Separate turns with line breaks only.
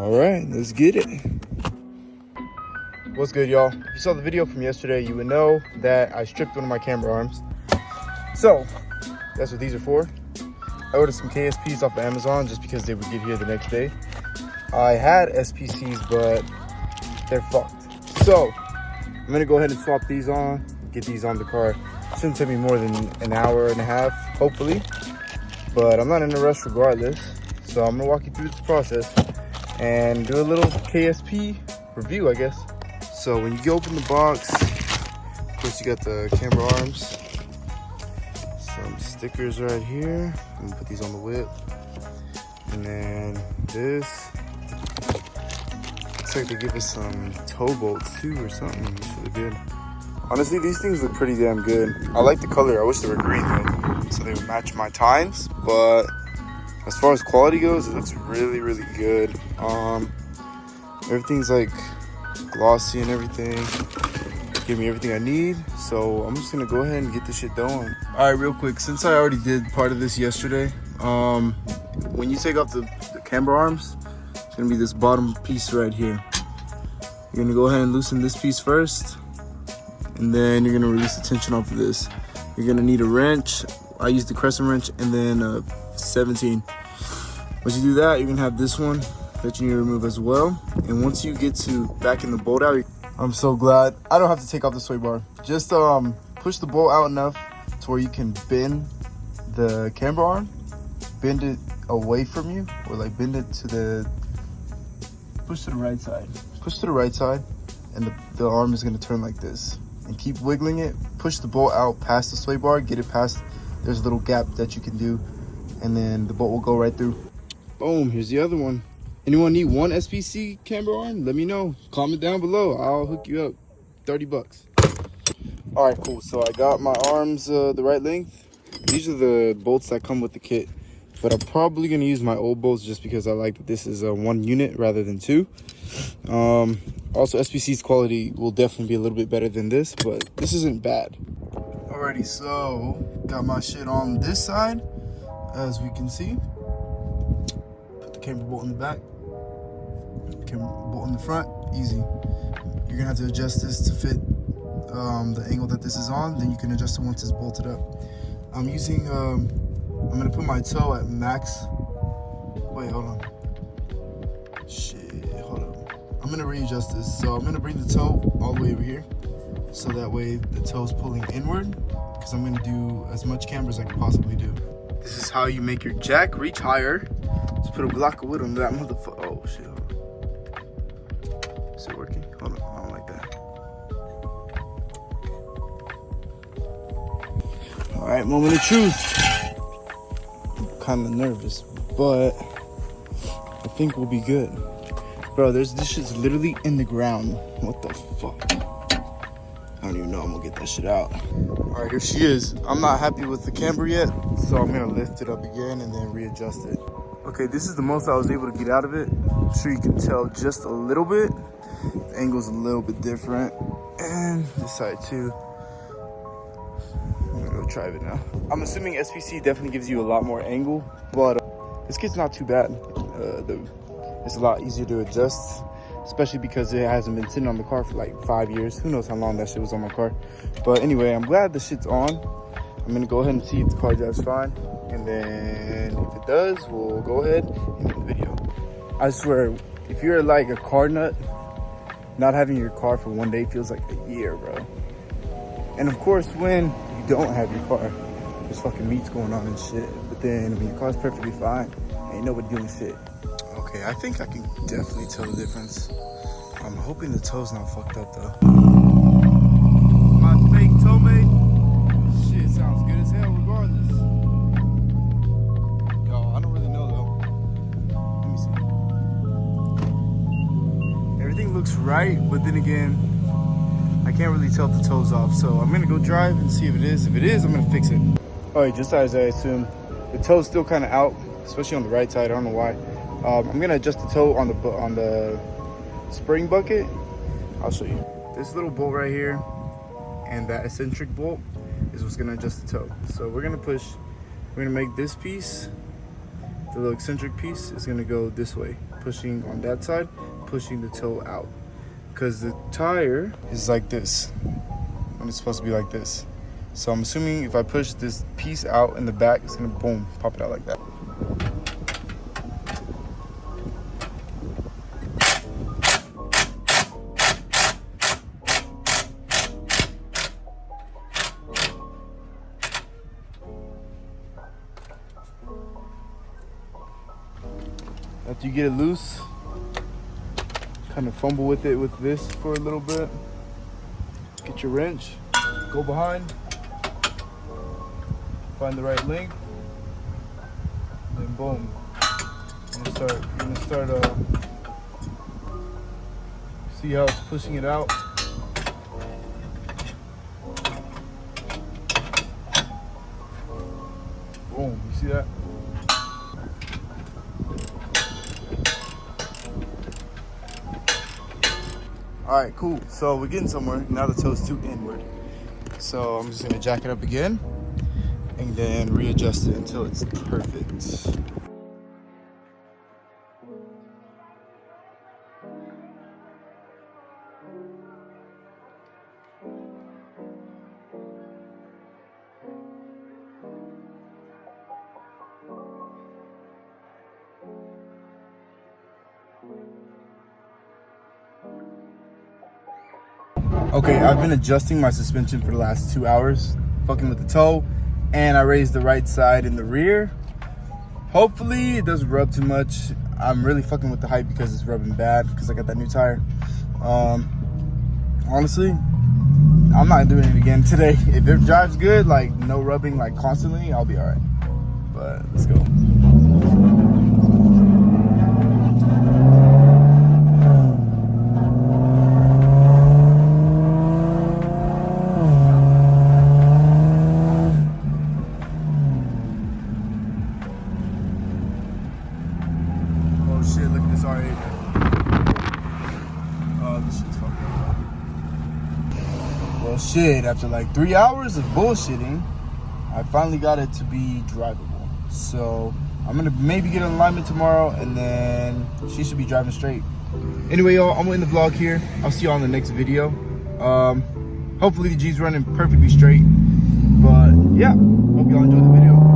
All right, let's get it. What's good, y'all? If you saw the video from yesterday, you would know that I stripped one of my camber arms. So that's what these are for. I ordered some KSPs off of Amazon just because they would get here the next day. I had SPCs, but they're fucked. So I'm gonna go ahead and swap these on, get these on the car. Shouldn't take me more than an hour and a half, hopefully. But I'm not in a rush regardless. So I'm gonna walk you through this process and do a little KSP review, I guess. So when you open the box, of course you got the camber arms, some stickers right here. I'm gonna put these on the whip. And then this. Looks like they give us some toe bolts too or something. It's really good. Honestly, these things look pretty damn good. I like the color. I wish they were green though, so they would match my tines. But as far as quality goes, it looks really, really good. Everything's like glossy and everything. Give me everything I need. So I'm just gonna go ahead and get this shit done. All right, real quick, since I already did part of this yesterday, when you take off the camber arms, it's gonna be this bottom piece right here. You're gonna go ahead and loosen this piece first, and then you're gonna release the tension off of this. You're gonna need a wrench. I used the CRECENT wrench, and then 17. Once you do that, you're gonna have this one that you need to remove as well. And once you get to back in the bolt out, I'm so glad I don't have to take off the sway bar. Just push the bolt out enough to where you can bend the camber arm, bend it away from you, or like bend it to the, push to the right side. Push to the right side, and the arm is gonna turn like this. And keep wiggling it, push the bolt out past the sway bar, get it past, there's a little gap that you can do, and then the bolt will go right through. Boom, here's the other one. Anyone need one SPC camber arm? Let me know. Comment down below. I'll hook you up. 30 bucks. All right, cool. So I got my arms the right length. These are the bolts that come with the kit. But I'm probably going to use my old bolts just because I like that this is a one unit rather than two. Also, SPC's quality will definitely be a little bit better than this, but this isn't bad. Alrighty, so got my shit on this side, as we can see. Put the camber bolt in the back. Camber bolt in the front, easy. You're gonna have to adjust this to fit the angle that this is on, then you can adjust it once it's bolted up. I'm using, I'm gonna put my toe at max. Wait, hold on. Shit, hold up. I'm gonna readjust this. So I'm gonna bring the toe all the way over here, so that way the toe's pulling inward, because I'm gonna do as much camber as I can possibly do. This is how you make your jack reach higher. Just put a block of wood on that motherfucker. Oh shit, hold on. Is it working? Hold on, I don't like that. All right, moment of truth. I'm kind of nervous, but I think we'll be good. Bro, this shit's literally in the ground. What the fuck? I don't even know I'm gonna get that shit out. All right, here she is. I'm not happy with the camber yet, so I'm gonna lift it up again and then readjust it. Okay, this is the most I was able to get out of it. I'm sure you can tell just a little bit. The angle's a little bit different. And this side too. I'm gonna go try it now. I'm assuming SPC definitely gives you a lot more angle, but this kit's not too bad. It's a lot easier to adjust, especially because it hasn't been sitting on the car for like 5 years. Who knows how long that shit was on my car. But anyway, I'm glad the shit's on. I'm gonna go ahead and see if the car drives fine. And then if it does, we'll go ahead and end the video. I swear, if you're like a car nut, not having your car for one day feels like a year, bro. And of course, when you don't have your car, there's fucking meats going on and shit. But then when your car's perfectly fine, ain't nobody doing shit. Okay, I think I can definitely tell the difference. I'm hoping the toe's not fucked up though. My fake toe mate, shit sounds good as hell regardless. Yo, I don't really know though. Let me see. Everything looks right, but then again, I can't really tell if the toe's off. So I'm gonna go drive and see if it is. If it is, I'm gonna fix it. All right, just as I assumed, the toe's still kind of out, especially on the right side. I don't know why. I'm gonna adjust the toe on the spring bucket. I'll show you. This little bolt right here and that eccentric bolt is what's gonna adjust the toe. So we're gonna make this piece the little eccentric piece is gonna go this way, pushing on that side, pushing the toe out. Because the tire is like this, and it's supposed to be like this. So I'm assuming if I push this piece out in the back, it's gonna boom, pop it out like that. After you get it loose, kind of fumble with it with this for a little bit. Get your wrench, go behind, find the right length, and boom. You're gonna start see how it's pushing it out. Boom, you see that? All right, cool. So we're getting somewhere. Now the toe's too inward. So I'm just gonna jack it up again and then readjust it until it's perfect. Okay, I've been adjusting my suspension for the last 2 hours, fucking with the toe, and I raised the right side in the rear. Hopefully it doesn't rub too much. I'm really fucking with the height because it's rubbing bad because I got that new tire. Honestly, I'm not doing it again today. If it drives good, like no rubbing like constantly, I'll be all right. But let's go. Shit, look at this R8. Oh, this shit's fucked up. Well, shit, after like 3 hours of bullshitting, I finally got it to be drivable. So I'm gonna maybe get an alignment tomorrow, and then she should be driving straight. Anyway, y'all, I'm gonna end the vlog here. I'll see y'all in the next video. Hopefully the G's running perfectly straight. But yeah, hope y'all enjoyed the video.